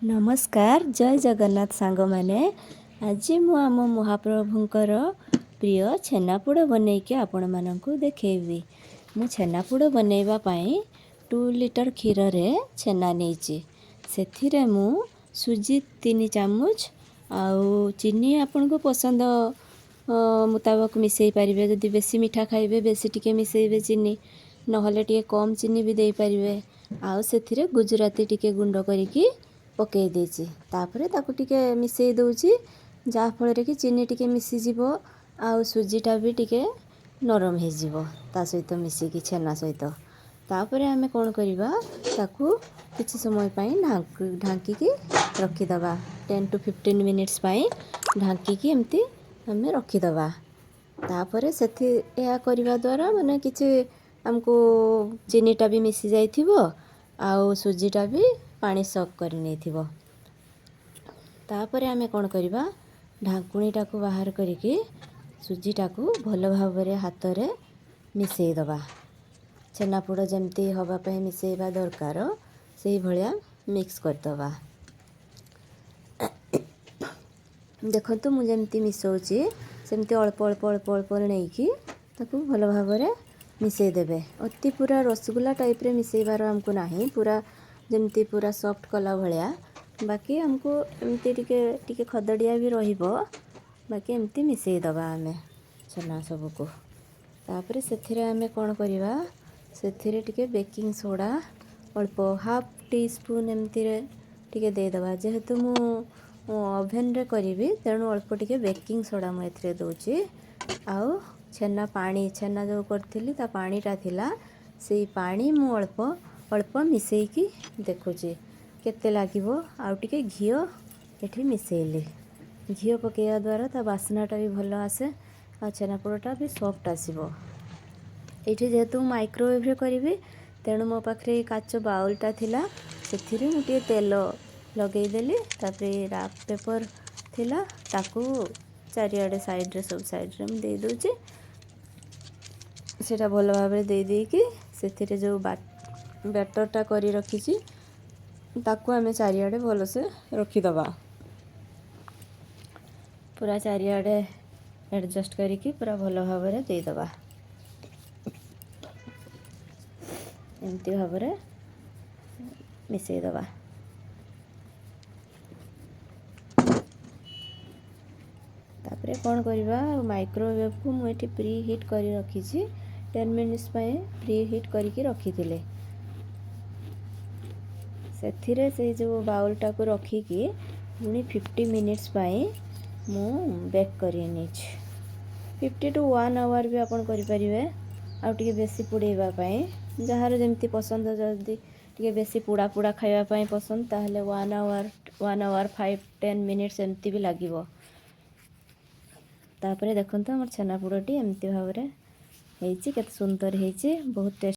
नमस्कार जय जगन्नाथ सांग माने आज मु आम महाप्रभुंकर प्रिय छेनापोड़ बनैकी आपण मानकु देखेबी। मु छेनापोड़ बनैबा पाई 2 लीटर क्षीर रे छेना नेची। सेथिरे मु सुजी 3 चामच आउ चीनी आपण को पसंद मुताबक मिसई पारिबे। जदि बेसी मीठा खाइबे बेसी टिके मिसईबे चीनी, नहले टिके कम चीनी भी देई पारिबे। आउ सेथिरे गुजराती टिके गुंड करिकी पकई देछि। तापरे ताकू टिके मिसई दउछि जा फଳରେ कि चीनी टिके मिसी जिवो आउ सुजीटा भी टिके नरम हे जिवो ता सहित मिसी कि छेना सहित। तापरे आमे कोन करिबा ताकू किछि समय पई ढांकी की रखि दबा। 10 to 15 मिनिट्स पई ढांकी की एम्ति हमें रखि दबा। तापरे सेथि या करिबा द्वारा माने किछि हमको चीनीटा भी मिसी जाइथिबो आउ सुजीटा भी पानी सक कर नहीं थिबो। तापरे आमे कोन करिबा ढाकुणीटा को बाहर करिकी सुजीटा को भल भाबरे हाथ रे मिसई दबा। छेनापोड़ जेमती हवा पे मिसईबा दरकार सेही भलिया मिक्स कर दबा। देखंतु मु जेमती मिसौची सेमती अल्प अल्प अल्प अल्प नेकी ताकू भल भाबरे मिसई देबे। अति पूरा रसगुल्ला टाइप रे मिसईबार हमको नाही, पूरा जेमती पूरा सॉफ्ट कला भलिया। बाकी हमको एमती टिके खदड़िया भी रहिबो। बाकी एमती मिसई दबा आमे छेना सबको। तापरे सेथिरे आमे कोन करिबा सेथिरे टिके बेकिंग सोडा अल्प हाफ टी स्पून एमती रे टिके दे दबा। जेहेतु मु ओवन रे करिबी तेणु अल्प टिके बेकिंग सोडा मु एथिरे दउची। आउ छेना पानी छेना जो करथिली ता पानीटा थिला सेही पानी मु अल्प अल्प मिसई की देखुची केते लागिबो। आउ टिके घियो एठी मिसईली। घियो पकेया द्वारा ता बास्नाटा भी भल आसे आ छेनापोड़टा भी सॉफ्ट आसीबो। एठी जेहेतु माइक्रोवेव रे करिबी तेणु मो पाखरे काचो बाउलटा थिला सेथिरे मु टिके तेल लगेई देली। तापरे राप पेपर थिला ताकू चारिआडे साइड रे सब साइड रे मु दे दोची। सेटा भल भाबरे दे देकी सेथिरे जो बैटरटा करी रखिची ताकू आमे चारिआडे भल से रखी दबा। पूरा चारिआडे एडजस्ट करिकी पूरा भल भाबरे दे दबा। एमती भाबरे मिसई दबा। तापरे कोन करिबा माइक्रोवेव को मु एठी प्री हीट करी रखिची 10 मिनिट्स पय प्री हीट करिकी रखिथिले। सेथिरे से जो बाउलटा को रखिकी पुणी 50 मिनिट्स पय मु बेक करी नेछि। 50 to 1 आवर भी आपण करि परिबे। आ टिके बेसी पुडेबा पय जहार जेमती पसंद, जल्दी टिके बेसी पुडा पुडा खाइबा पय पसंद ताहले 1 आवर 5-10 मिनिट्स एमती भी लागिबो। तापरे देखंतु हमर छेनापोड़टी एमती भाबरे हेइची, केते सुंदर हेइची, बहुत टेस्ट।